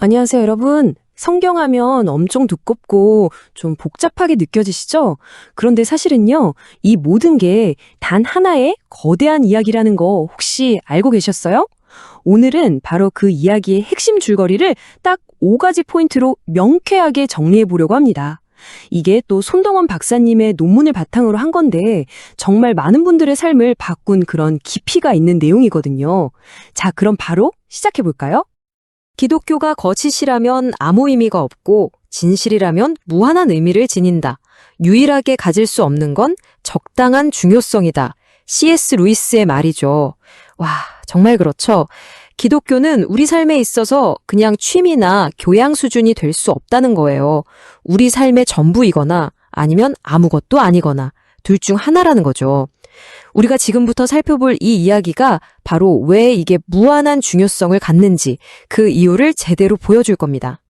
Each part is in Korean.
안녕하세요, 여러분. 성경하면 엄청 두껍고 좀 복잡하게 느껴지시죠? 그런데 사실은요, 이 모든 게 단 하나의 거대한 이야기라는 거 혹시 알고 계셨어요? 오늘은 바로 그 이야기의 핵심 줄거리를 딱 5가지 포인트로 명쾌하게 정리해 보려고 합니다. 이게 또 손동원 박사님의 논문을 바탕으로 한 건데 정말 많은 분들의 삶을 바꾼 그런 깊이가 있는 내용이거든요. 자, 그럼 바로 시작해 볼까요? 기독교가 거짓이라면 아무 의미가 없고 진실이라면 무한한 의미를 지닌다. 유일하게 가질 수 없는 건 적당한 중요성이다. C.S. 루이스의 말이죠. 와, 정말 그렇죠. 기독교는 우리 삶에 있어서 그냥 취미나 교양 수준이 될 수 없다는 거예요. 우리 삶의 전부이거나 아니면 아무것도 아니거나 둘 중 하나라는 거죠. 우리가 지금부터 살펴볼 이 이야기가 바로 왜 이게 무한한 중요성을 갖는지 그 이유를 제대로 보여줄 겁니다.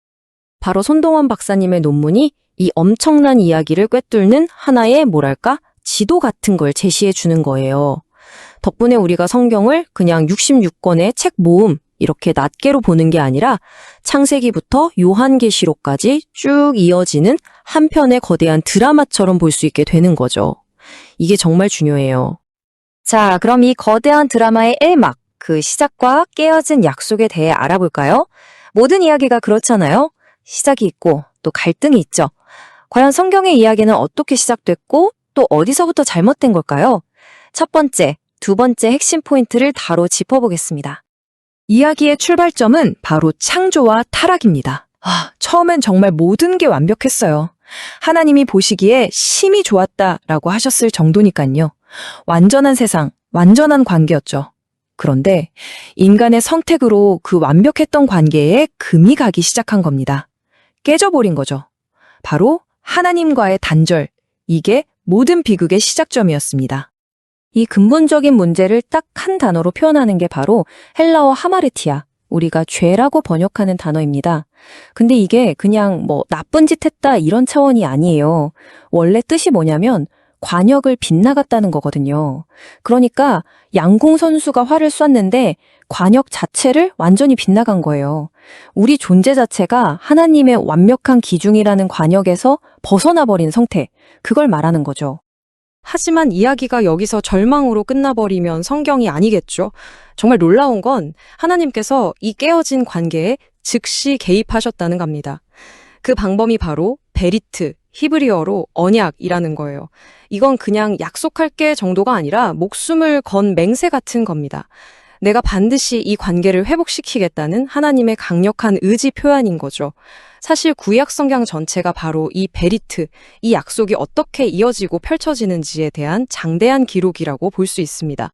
바로 손동원 박사님의 논문이 이 엄청난 이야기를 꿰뚫는 하나의 뭐랄까? 지도 같은 걸 제시해 주는 거예요. 덕분에 우리가 성경을 그냥 66권의 책 모음 이렇게 낱개로 보는 게 아니라 창세기부터 요한계시록까지 쭉 이어지는 한 편의 거대한 드라마처럼 볼 수 있게 되는 거죠. 이게 정말 중요해요. 자, 그럼 이 거대한 드라마의 1막, 그 시작과 깨어진 약속에 대해 알아볼까요? 모든 이야기가 그렇잖아요. 시작이 있고 또 갈등이 있죠. 과연 성경의 이야기는 어떻게 시작됐고 또 어디서부터 잘못된 걸까요? 첫 번째, 두 번째 핵심 포인트를 바로 짚어보겠습니다. 이야기의 출발점은 바로 창조와 타락입니다. 처음엔 정말 모든 게 완벽했어요. 하나님이 보시기에 심히 좋았다라고 하셨을 정도니까요. 완전한 세상, 완전한 관계였죠. 그런데 인간의 선택으로 그 완벽했던 관계에 금이 가기 시작한 겁니다. 깨져버린 거죠. 바로 하나님과의 단절, 이게 모든 비극의 시작점이었습니다. 이 근본적인 문제를 딱 한 단어로 표현하는 게 바로 헬라어 하마르티아, 우리가 죄라고 번역하는 단어입니다. 근데 이게 그냥 나쁜 짓 했다 이런 차원이 아니에요. 원래 뜻이 뭐냐면 관역을 빗나갔다는 거거든요. 그러니까 양궁 선수가 활을 쐈는데 관역 자체를 완전히 빗나간 거예요. 우리 존재 자체가 하나님의 완벽한 기준이라는 관역에서 벗어나 버린 상태, 그걸 말하는 거죠. 하지만 이야기가 여기서 절망으로 끝나버리면 성경이 아니겠죠. 정말 놀라운 건 하나님께서 이 깨어진 관계에 즉시 개입하셨다는 겁니다. 그 방법이 바로 베리트, 히브리어로 언약이라는 거예요. 이건 그냥 약속할게 정도가 아니라 목숨을 건 맹세 같은 겁니다. 내가 반드시 이 관계를 회복시키겠다는 하나님의 강력한 의지 표현인 거죠. 사실 구약 성경 전체가 바로 이 베리트, 이 약속이 어떻게 이어지고 펼쳐지는지에 대한 장대한 기록이라고 볼 수 있습니다.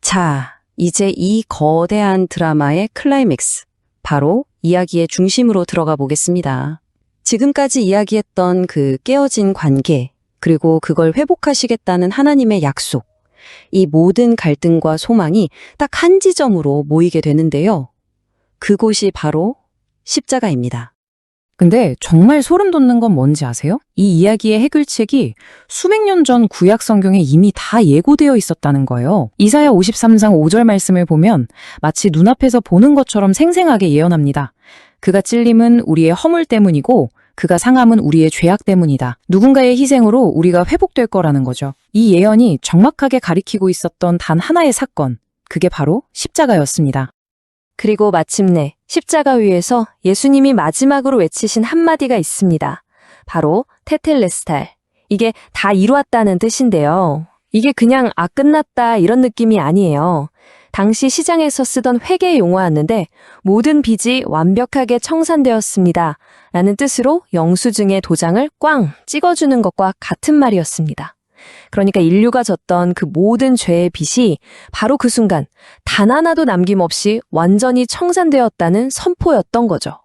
자, 이제 이 거대한 드라마의 클라이맥스, 바로 이야기의 중심으로 들어가 보겠습니다. 지금까지 이야기했던 그 깨어진 관계, 그리고 그걸 회복하시겠다는 하나님의 약속, 이 모든 갈등과 소망이 딱 한 지점으로 모이게 되는데요. 그곳이 바로 십자가입니다. 근데 정말 소름 돋는 건 뭔지 아세요? 이 이야기의 해결책이 수백 년 전 구약 성경에 이미 다 예고되어 있었다는 거예요. 이사야 53장 5절 말씀을 보면 마치 눈앞에서 보는 것처럼 생생하게 예언합니다. 그가 찔림은 우리의 허물 때문이고 그가 상함은 우리의 죄악 때문이다. 누군가의 희생으로 우리가 회복될 거라는 거죠. 이 예언이 정확하게 가리키고 있었던 단 하나의 사건, 그게 바로 십자가였습니다. 그리고 마침내 십자가 위에서 예수님이 마지막으로 외치신 한마디가 있습니다. 바로 테텔레스탈. 이게 다 이루었다는 뜻인데요. 이게 그냥 끝났다 이런 느낌이 아니에요. 당시 시장에서 쓰던 회계 용어였는데 모든 빚이 완벽하게 청산되었습니다. 라는 뜻으로 영수증에 도장을 꽝 찍어주는 것과 같은 말이었습니다. 그러니까 인류가 졌던 그 모든 죄의 빚이 바로 그 순간 단 하나도 남김없이 완전히 청산되었다는 선포였던 거죠.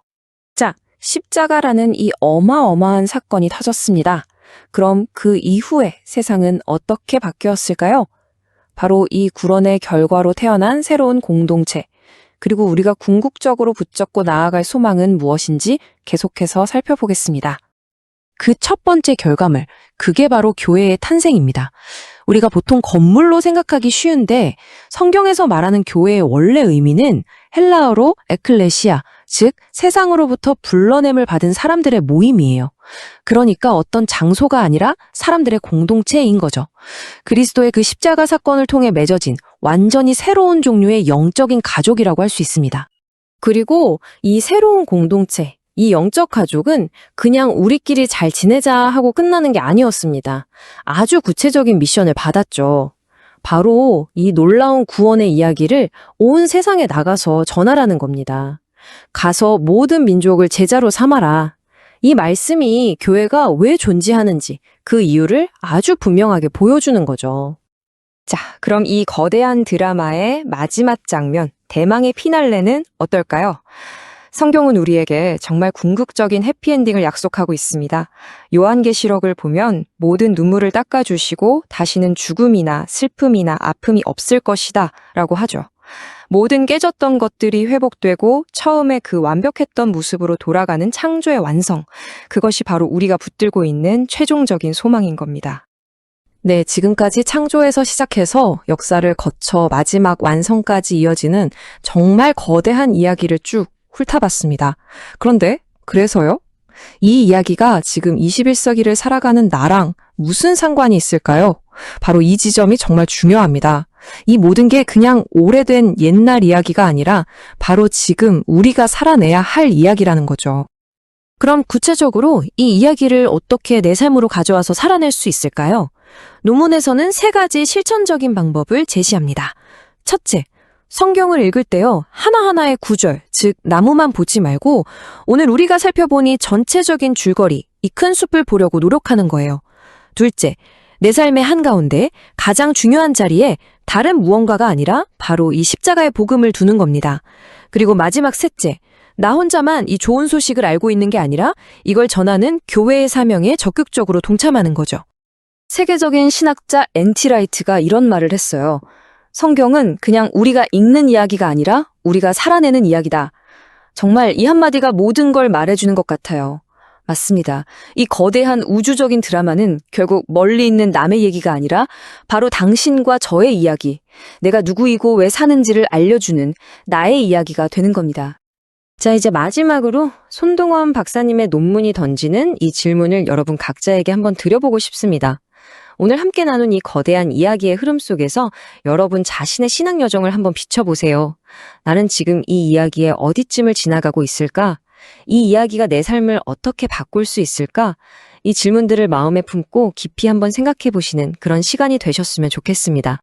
자, 십자가라는 이 어마어마한 사건이 터졌습니다. 그럼 그 이후에 세상은 어떻게 바뀌었을까요? 바로 이 구런의 결과로 태어난 새로운 공동체, 그리고 우리가 궁극적으로 붙잡고 나아갈 소망은 무엇인지 계속해서 살펴보겠습니다. 그 첫 번째 결과물, 그게 바로 교회의 탄생입니다. 우리가 보통 건물로 생각하기 쉬운데 성경에서 말하는 교회의 원래 의미는 헬라어로 에클레시아, 즉 세상으로부터 불러냄을 받은 사람들의 모임이에요. 그러니까 어떤 장소가 아니라 사람들의 공동체인 거죠. 그리스도의 그 십자가 사건을 통해 맺어진 완전히 새로운 종류의 영적인 가족이라고 할 수 있습니다. 그리고 이 새로운 공동체, 이 영적 가족은 그냥 우리끼리 잘 지내자 하고 끝나는 게 아니었습니다. 아주 구체적인 미션을 받았죠. 바로 이 놀라운 구원의 이야기를 온 세상에 나가서 전하라는 겁니다. 가서 모든 민족을 제자로 삼아라. 이 말씀이 교회가 왜 존재하는지 그 이유를 아주 분명하게 보여주는 거죠. 자, 그럼 이 거대한 드라마의 마지막 장면, 대망의 피날레는 어떨까요? 성경은 우리에게 정말 궁극적인 해피엔딩을 약속하고 있습니다. 요한계시록을 보면 모든 눈물을 닦아주시고 다시는 죽음이나 슬픔이나 아픔이 없을 것이다 라고 하죠. 모든 깨졌던 것들이 회복되고 처음에 그 완벽했던 모습으로 돌아가는 창조의 완성. 그것이 바로 우리가 붙들고 있는 최종적인 소망인 겁니다. 네, 지금까지 창조에서 시작해서 역사를 거쳐 마지막 완성까지 이어지는 정말 거대한 이야기를 쭉 훑어봤습니다. 그런데 그래서요? 이 이야기가 지금 21세기를 살아가는 나랑 무슨 상관이 있을까요? 바로 이 지점이 정말 중요합니다. 이 모든 게 그냥 오래된 옛날 이야기가 아니라 바로 지금 우리가 살아내야 할 이야기라는 거죠. 그럼 구체적으로 이 이야기를 어떻게 내 삶으로 가져와서 살아낼 수 있을까요? 논문에서는 3가지 실천적인 방법을 제시합니다. 첫째, 성경을 읽을 때요, 하나하나의 구절, 즉 나무만 보지 말고 오늘 우리가 살펴본 이 전체적인 줄거리, 이 큰 숲을 보려고 노력하는 거예요. 둘째, 내 삶의 한가운데 가장 중요한 자리에 다른 무언가가 아니라 바로 이 십자가의 복음을 두는 겁니다. 그리고 마지막 셋째, 나 혼자만 이 좋은 소식을 알고 있는 게 아니라 이걸 전하는 교회의 사명에 적극적으로 동참하는 거죠. 세계적인 신학자 엔티라이트가 이런 말을 했어요. 성경은 그냥 우리가 읽는 이야기가 아니라 우리가 살아내는 이야기다. 정말 이 한마디가 모든 걸 말해주는 것 같아요. 맞습니다. 이 거대한 우주적인 드라마는 결국 멀리 있는 남의 얘기가 아니라 바로 당신과 저의 이야기, 내가 누구이고 왜 사는지를 알려주는 나의 이야기가 되는 겁니다. 자, 이제 마지막으로 손동원 박사님의 논문이 던지는 이 질문을 여러분 각자에게 한번 드려보고 싶습니다. 오늘 함께 나눈 이 거대한 이야기의 흐름 속에서 여러분 자신의 신앙 여정을 한번 비춰보세요. 나는 지금 이 이야기의 어디쯤을 지나가고 있을까? 이 이야기가 내 삶을 어떻게 바꿀 수 있을까? 이 질문들을 마음에 품고 깊이 한번 생각해 보시는 그런 시간이 되셨으면 좋겠습니다.